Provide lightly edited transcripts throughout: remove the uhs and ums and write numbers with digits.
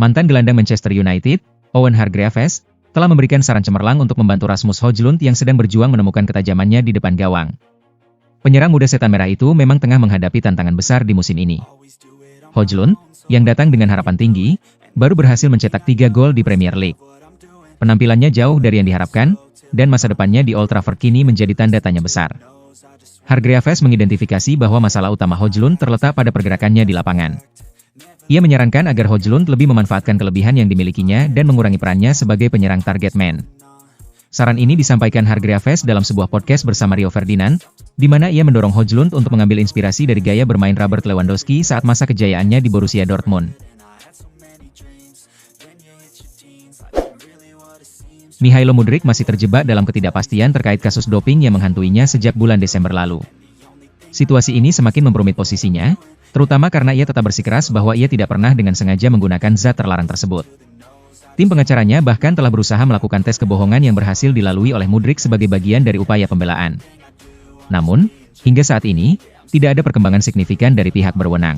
Mantan gelandang Manchester United, Owen Hargreaves, telah memberikan saran cemerlang untuk membantu Rasmus Højlund yang sedang berjuang menemukan ketajamannya di depan gawang. Penyerang muda setan merah itu memang tengah menghadapi tantangan besar di musim ini. Højlund, yang datang dengan harapan tinggi, baru berhasil mencetak 3 gol di Premier League. Penampilannya jauh dari yang diharapkan, dan masa depannya di Old Trafford kini menjadi tanda tanya besar. Hargreaves mengidentifikasi bahwa masalah utama Højlund terletak pada pergerakannya di lapangan. Ia menyarankan agar Højlund lebih memanfaatkan kelebihan yang dimilikinya dan mengurangi perannya sebagai penyerang target man. Saran ini disampaikan Hargreaves dalam sebuah podcast bersama Rio Ferdinand, di mana ia mendorong Højlund untuk mengambil inspirasi dari gaya bermain Robert Lewandowski saat masa kejayaannya di Borussia Dortmund. Mihailo Mudryk masih terjebak dalam ketidakpastian terkait kasus doping yang menghantuinya sejak bulan Desember lalu. Situasi ini semakin memperumit posisinya, terutama karena ia tetap bersikeras bahwa ia tidak pernah dengan sengaja menggunakan zat terlarang tersebut. Tim pengacaranya bahkan telah berusaha melakukan tes kebohongan yang berhasil dilalui oleh Mudryk sebagai bagian dari upaya pembelaan. Namun, hingga saat ini, tidak ada perkembangan signifikan dari pihak berwenang.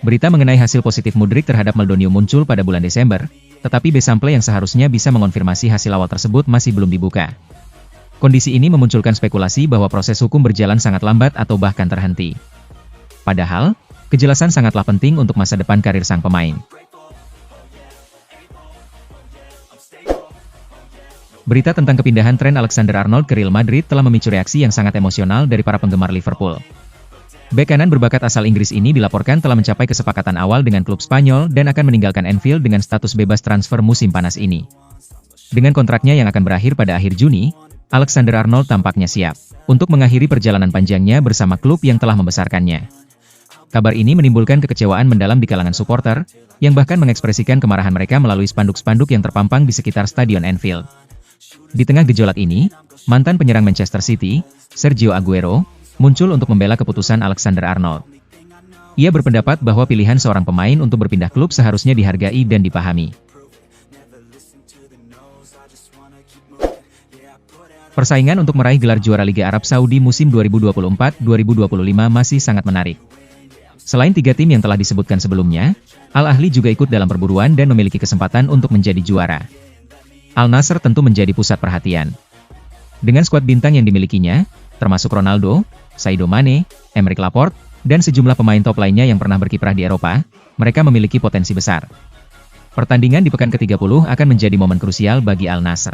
Berita mengenai hasil positif Mudryk terhadap meldonium muncul pada bulan Desember, tetapi B-sample yang seharusnya bisa mengonfirmasi hasil awal tersebut masih belum dibuka. Kondisi ini memunculkan spekulasi bahwa proses hukum berjalan sangat lambat atau bahkan terhenti. Padahal, kejelasan sangatlah penting untuk masa depan karir sang pemain. Berita tentang kepindahan Trent Alexander-Arnold ke Real Madrid telah memicu reaksi yang sangat emosional dari para penggemar Liverpool. Bek kanan berbakat asal Inggris ini dilaporkan telah mencapai kesepakatan awal dengan klub Spanyol dan akan meninggalkan Anfield dengan status bebas transfer musim panas ini. Dengan kontraknya yang akan berakhir pada akhir Juni, Alexander-Arnold tampaknya siap untuk mengakhiri perjalanan panjangnya bersama klub yang telah membesarkannya. Kabar ini menimbulkan kekecewaan mendalam di kalangan supporter, yang bahkan mengekspresikan kemarahan mereka melalui spanduk-spanduk yang terpampang di sekitar Stadion Anfield. Di tengah gejolak ini, mantan penyerang Manchester City, Sergio Aguero, muncul untuk membela keputusan Alexander-Arnold. Ia berpendapat bahwa pilihan seorang pemain untuk berpindah klub seharusnya dihargai dan dipahami. Persaingan untuk meraih gelar juara Liga Arab Saudi musim 2024-2025 masih sangat menarik. Selain 3 tim yang telah disebutkan sebelumnya, Al-Ahli juga ikut dalam perburuan dan memiliki kesempatan untuk menjadi juara. Al-Nassr tentu menjadi pusat perhatian. Dengan skuad bintang yang dimilikinya, termasuk Ronaldo, Sadio Mane, Aymeric Laporte, dan sejumlah pemain top lainnya yang pernah berkiprah di Eropa, mereka memiliki potensi besar. Pertandingan di pekan ke-30 akan menjadi momen krusial bagi Al-Nassr.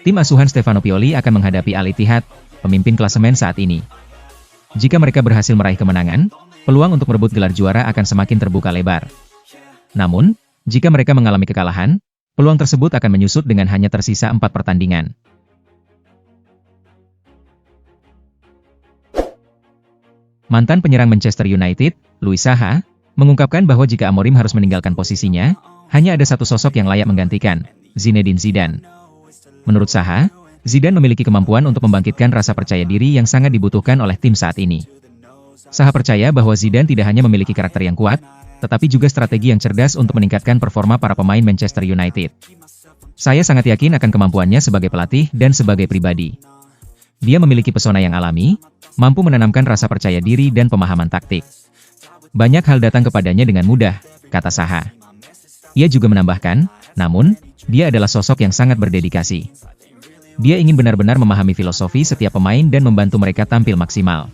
Tim asuhan Stefano Pioli akan menghadapi Al-Ittihad, pemimpin klasemen saat ini. Jika mereka berhasil meraih kemenangan, peluang untuk merebut gelar juara akan semakin terbuka lebar. Namun, jika mereka mengalami kekalahan, peluang tersebut akan menyusut dengan hanya tersisa 4 pertandingan. Mantan penyerang Manchester United, Louis Saha, mengungkapkan bahwa jika Amorim harus meninggalkan posisinya, hanya ada satu sosok yang layak menggantikan, Zinedine Zidane. Menurut Saha, Zidane memiliki kemampuan untuk membangkitkan rasa percaya diri yang sangat dibutuhkan oleh tim saat ini. Saha percaya bahwa Zidane tidak hanya memiliki karakter yang kuat, tetapi juga strategi yang cerdas untuk meningkatkan performa para pemain Manchester United. Saya sangat yakin akan kemampuannya sebagai pelatih dan sebagai pribadi. Dia memiliki pesona yang alami, mampu menanamkan rasa percaya diri dan pemahaman taktik. Banyak hal datang kepadanya dengan mudah, kata Saha. Ia juga menambahkan, namun, dia adalah sosok yang sangat berdedikasi. Dia ingin benar-benar memahami filosofi setiap pemain dan membantu mereka tampil maksimal.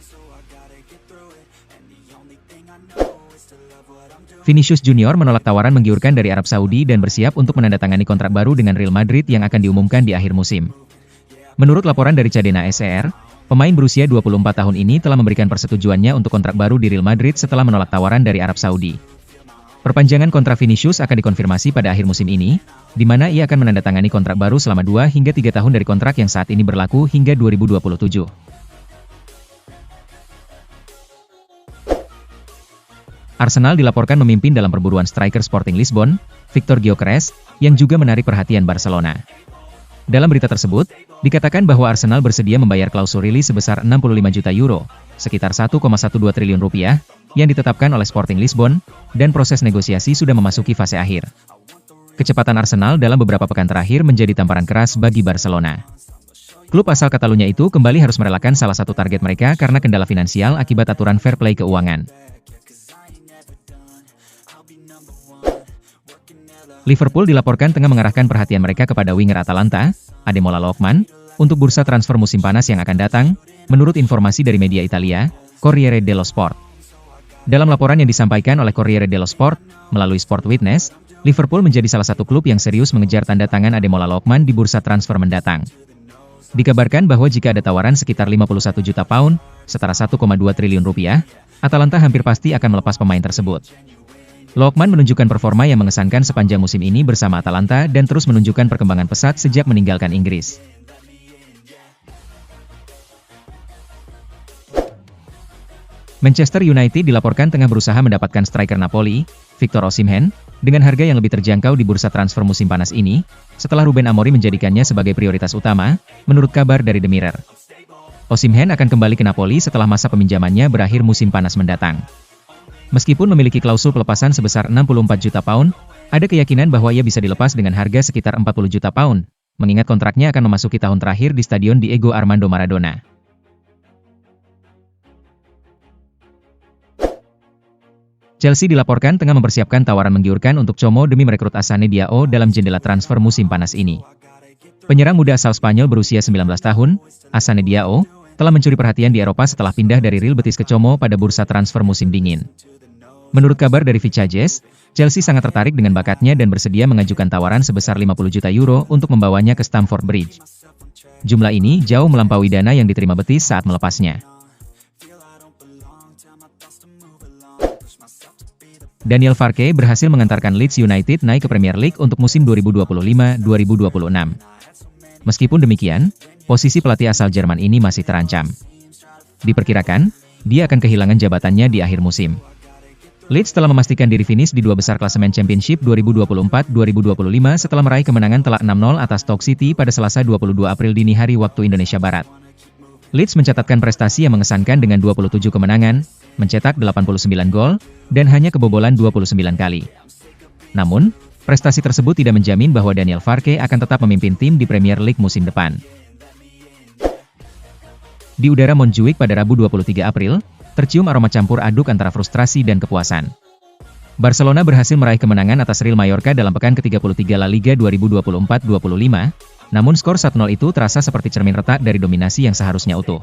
Vinicius Junior menolak tawaran menggiurkan dari Arab Saudi dan bersiap untuk menandatangani kontrak baru dengan Real Madrid yang akan diumumkan di akhir musim. Menurut laporan dari Cadena SER, pemain berusia 24 tahun ini telah memberikan persetujuannya untuk kontrak baru di Real Madrid setelah menolak tawaran dari Arab Saudi. Perpanjangan kontrak Vinicius akan dikonfirmasi pada akhir musim ini, di mana ia akan menandatangani kontrak baru selama 2 hingga 3 tahun dari kontrak yang saat ini berlaku hingga 2027. Arsenal dilaporkan memimpin dalam perburuan striker Sporting Lisbon, Victor Gyökeres, yang juga menarik perhatian Barcelona. Dalam berita tersebut, dikatakan bahwa Arsenal bersedia membayar klausul rilis sebesar 65 juta euro, sekitar 1,12 triliun rupiah, yang ditetapkan oleh Sporting Lisbon, dan proses negosiasi sudah memasuki fase akhir. Kecepatan Arsenal dalam beberapa pekan terakhir menjadi tamparan keras bagi Barcelona. Klub asal Catalunya itu kembali harus merelakan salah satu target mereka karena kendala finansial akibat aturan fair play keuangan. Liverpool dilaporkan tengah mengarahkan perhatian mereka kepada winger Atalanta, Ademola Lookman, untuk bursa transfer musim panas yang akan datang, menurut informasi dari media Italia, Corriere dello Sport. Dalam laporan yang disampaikan oleh Corriere dello Sport, melalui Sport Witness, Liverpool menjadi salah satu klub yang serius mengejar tanda tangan Ademola Lookman di bursa transfer mendatang. Dikabarkan bahwa jika ada tawaran sekitar 51 juta pound, setara 1,2 triliun rupiah, Atalanta hampir pasti akan melepas pemain tersebut. Lookman menunjukkan performa yang mengesankan sepanjang musim ini bersama Atalanta dan terus menunjukkan perkembangan pesat sejak meninggalkan Inggris. Manchester United dilaporkan tengah berusaha mendapatkan striker Napoli, Victor Osimhen, dengan harga yang lebih terjangkau di bursa transfer musim panas ini, setelah Ruben Amorim menjadikannya sebagai prioritas utama, menurut kabar dari The Mirror. Osimhen akan kembali ke Napoli setelah masa peminjamannya berakhir musim panas mendatang. Meskipun memiliki klausul pelepasan sebesar 64 juta pound, ada keyakinan bahwa ia bisa dilepas dengan harga sekitar 40 juta pound, mengingat kontraknya akan memasuki tahun terakhir di Stadion Diego Armando Maradona. Chelsea dilaporkan tengah mempersiapkan tawaran menggiurkan untuk Como demi merekrut Assane Diao dalam jendela transfer musim panas ini. Penyerang muda asal Spanyol berusia 19 tahun, Assane Diao, telah mencuri perhatian di Eropa setelah pindah dari Real Betis ke Como pada bursa transfer musim dingin. Menurut kabar dari Vichages, Chelsea sangat tertarik dengan bakatnya dan bersedia mengajukan tawaran sebesar 50 juta euro untuk membawanya ke Stamford Bridge. Jumlah ini jauh melampaui dana yang diterima Betis saat melepasnya. Daniel Farke berhasil mengantarkan Leeds United naik ke Premier League untuk musim 2025-2026. Meskipun demikian, posisi pelatih asal Jerman ini masih terancam. Diperkirakan, dia akan kehilangan jabatannya di akhir musim. Leeds telah memastikan diri finish di dua besar klasemen Championship 2024-2025 setelah meraih kemenangan telak 6-0 atas Stoke City pada Selasa 22 April dini hari waktu Indonesia Barat. Leeds mencatatkan prestasi yang mengesankan dengan 27 kemenangan, mencetak 89 gol, dan hanya kebobolan 29 kali. Namun, prestasi tersebut tidak menjamin bahwa Daniel Farke akan tetap memimpin tim di Premier League musim depan. Di udara Montjuic pada Rabu 23 April, tercium aroma campur aduk antara frustrasi dan kepuasan. Barcelona berhasil meraih kemenangan atas Real Mallorca dalam pekan ke-33 La Liga 2024-25, namun skor 1-0 itu terasa seperti cermin retak dari dominasi yang seharusnya utuh.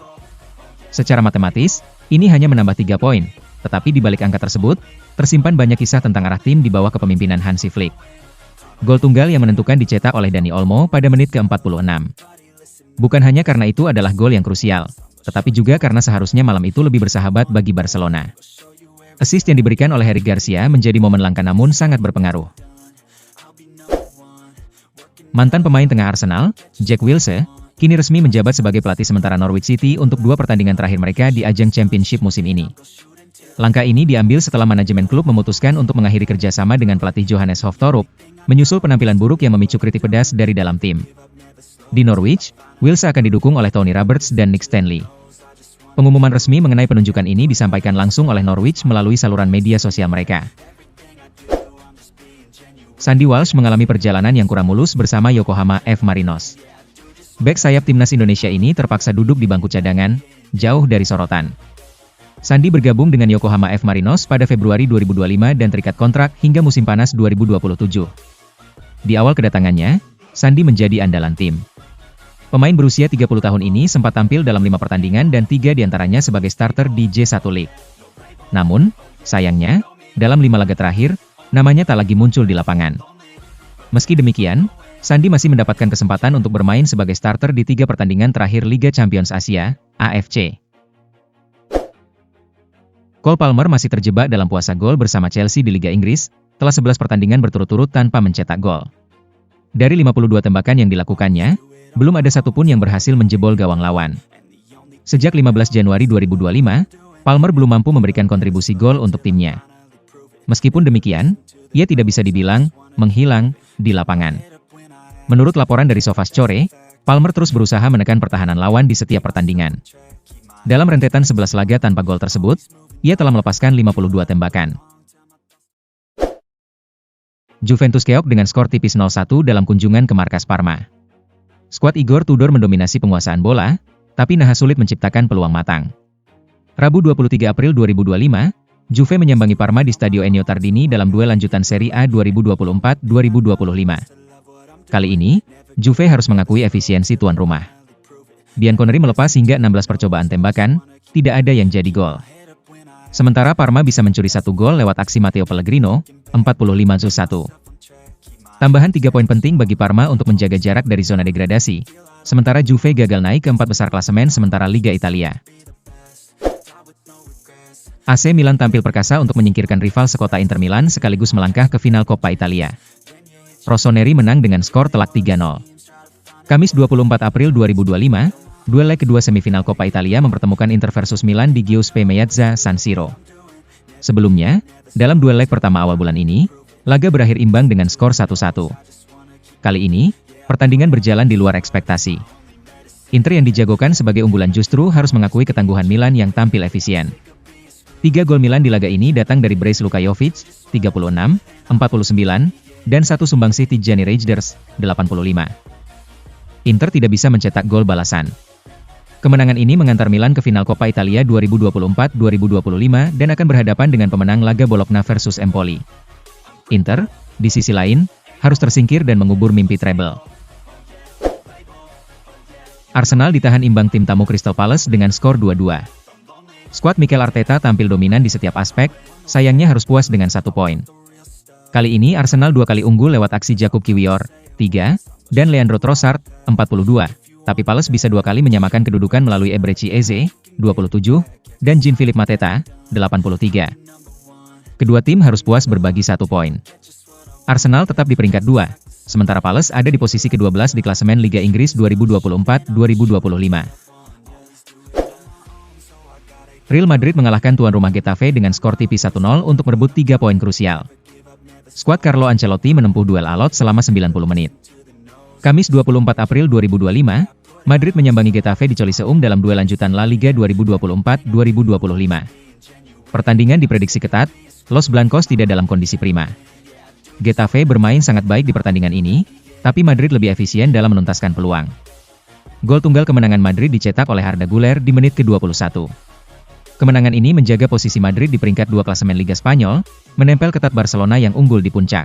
Secara matematis, ini hanya menambah 3 poin, tetapi di balik angka tersebut, tersimpan banyak kisah tentang arah tim di bawah kepemimpinan Hansi Flick. Gol tunggal yang menentukan dicetak oleh Dani Olmo pada menit ke-46. Bukan hanya karena itu adalah gol yang krusial, tetapi juga karena seharusnya malam itu lebih bersahabat bagi Barcelona. Assist yang diberikan oleh Eric Garcia menjadi momen langka namun sangat berpengaruh. Mantan pemain tengah Arsenal, Jack Wilshere, kini resmi menjabat sebagai pelatih sementara Norwich City untuk 2 pertandingan terakhir mereka di ajang Championship musim ini. Langkah ini diambil setelah manajemen klub memutuskan untuk mengakhiri kerjasama dengan pelatih Johannes Hoftorup, menyusul penampilan buruk yang memicu kritik pedas dari dalam tim. Di Norwich, Wilshere akan didukung oleh Tony Roberts dan Nick Stanley. Pengumuman resmi mengenai penunjukan ini disampaikan langsung oleh Norwich melalui saluran media sosial mereka. Sandy Walsh mengalami perjalanan yang kurang mulus bersama Yokohama F. Marinos. Bek sayap timnas Indonesia ini terpaksa duduk di bangku cadangan, jauh dari sorotan. Sandy bergabung dengan Yokohama F. Marinos pada Februari 2025 dan terikat kontrak hingga musim panas 2027. Di awal kedatangannya, Sandy menjadi andalan tim. Pemain berusia 30 tahun ini sempat tampil dalam 5 pertandingan dan 3 diantaranya sebagai starter di J1 League. Namun, sayangnya, dalam 5 laga terakhir, namanya tak lagi muncul di lapangan. Meski demikian, Sandy masih mendapatkan kesempatan untuk bermain sebagai starter di 3 pertandingan terakhir Liga Champions Asia, AFC. Cole Palmer masih terjebak dalam puasa gol bersama Chelsea di Liga Inggris, telah 11 pertandingan berturut-turut tanpa mencetak gol. Dari 52 tembakan yang dilakukannya, belum ada satupun yang berhasil menjebol gawang lawan. Sejak 15 Januari 2025, Palmer belum mampu memberikan kontribusi gol untuk timnya. Meskipun demikian, ia tidak bisa dibilang menghilang di lapangan. Menurut laporan dari SofaScore, Palmer terus berusaha menekan pertahanan lawan di setiap pertandingan. Dalam rentetan 11 laga tanpa gol tersebut, ia telah melepaskan 52 tembakan. Juventus keok dengan skor tipis 0-1 dalam kunjungan ke markas Parma. Skuad Igor Tudor mendominasi penguasaan bola, tapi Naha sulit menciptakan peluang matang. Rabu 23 April 2025, Juve menyambangi Parma di Stadio Ennio Tardini dalam duel lanjutan Serie A 2024-2025. Kali ini, Juve harus mengakui efisiensi tuan rumah. Bianconeri melepas hingga 16 percobaan tembakan, tidak ada yang jadi gol. Sementara Parma bisa mencuri 1 gol lewat aksi Matteo Pellegrino, 45+1. Tambahan 3 poin penting bagi Parma untuk menjaga jarak dari zona degradasi, sementara Juve gagal naik ke 4 besar klasemen sementara Liga Italia. AC Milan tampil perkasa untuk menyingkirkan rival sekota Inter Milan sekaligus melangkah ke final Coppa Italia. Rossoneri menang dengan skor telak 3-0. Kamis 24 April 2025, duel leg kedua semifinal Coppa Italia mempertemukan Inter versus Milan di Giuseppe Meazza, San Siro. Sebelumnya, dalam duel leg pertama awal bulan ini, laga berakhir imbang dengan skor 1-1. Kali ini, pertandingan berjalan di luar ekspektasi. Inter yang dijagokan sebagai unggulan justru harus mengakui ketangguhan Milan yang tampil efisien. 3 gol Milan di laga ini datang dari brace Luka Jovic, 36, 49, dan 1 sumbangsi Tijjani Reijnders, 85. Inter tidak bisa mencetak gol balasan. Kemenangan ini mengantar Milan ke final Coppa Italia 2024-2025 dan akan berhadapan dengan pemenang laga Bologna versus Empoli. Inter, di sisi lain, harus tersingkir dan mengubur mimpi treble. Arsenal ditahan imbang tim tamu Crystal Palace dengan skor 2-2. Skuad Mikel Arteta tampil dominan di setiap aspek, sayangnya harus puas dengan 1 poin. Kali ini Arsenal 2 kali unggul lewat aksi Jakub Kiwior, 3, dan Leandro Trossard, 42, tapi Palace bisa 2 kali menyamakan kedudukan melalui Eberechi Eze, 27, dan Jean-Philippe Mateta, 83. Kedua tim harus puas berbagi 1 poin. Arsenal tetap di peringkat 2, sementara Palace ada di posisi ke-12 di klasemen Liga Inggris 2024-2025. Real Madrid mengalahkan tuan rumah Getafe dengan skor tipis 1-0 untuk merebut 3 poin krusial. Skuad Carlo Ancelotti menempuh duel alot selama 90 menit. Kamis 24 April 2025, Madrid menyambangi Getafe di Coliseum dalam duel lanjutan La Liga 2024-2025. Pertandingan diprediksi ketat, Los Blancos tidak dalam kondisi prima. Getafe bermain sangat baik di pertandingan ini, tapi Madrid lebih efisien dalam menuntaskan peluang. Gol tunggal kemenangan Madrid dicetak oleh Arda Güler di menit ke-21. Kemenangan ini menjaga posisi Madrid di peringkat 2 klasemen Liga Spanyol, menempel ketat Barcelona yang unggul di puncak.